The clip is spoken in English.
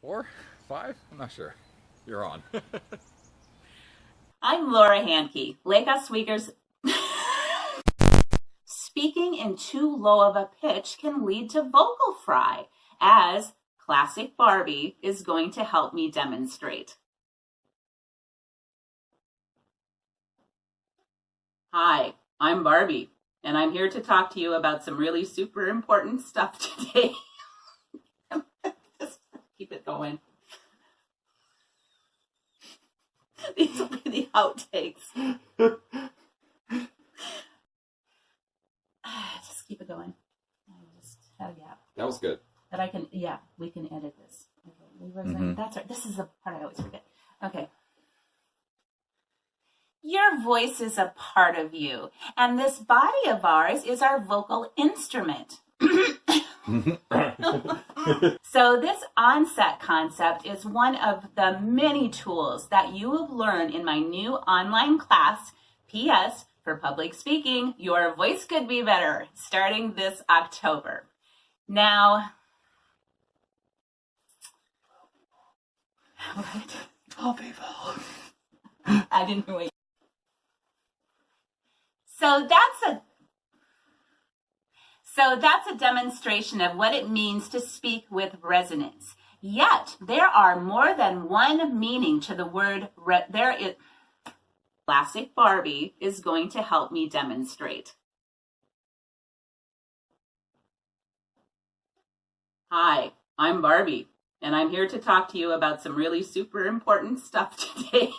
4, 5? I'm not sure. You're on. I'm Laura Handke. Lake Oswego's speaking in too low of a pitch can lead to vocal fry, as Classic Barbie is going to help me demonstrate. Hi, I'm Barbie, and I'm here to talk to you about some really super important stuff today. Just keep it going. These will be the outtakes. Just keep it going. That was good. But we can edit this. Okay, That's right. This is the part I always forget. Okay. Your voice is a part of you, and this body of ours is our vocal instrument. So this onset concept is one of the many tools that you will learn in my new online class, PS, for public speaking, your voice could be better, starting this October. Now, what? Oh, people. I didn't know. So that's a demonstration of what it means to speak with resonance. Yet, there are more than one meaning to the word Classic Barbie is going to help me demonstrate. Hi, I'm Barbie, and I'm here to talk to you about some really super important stuff today.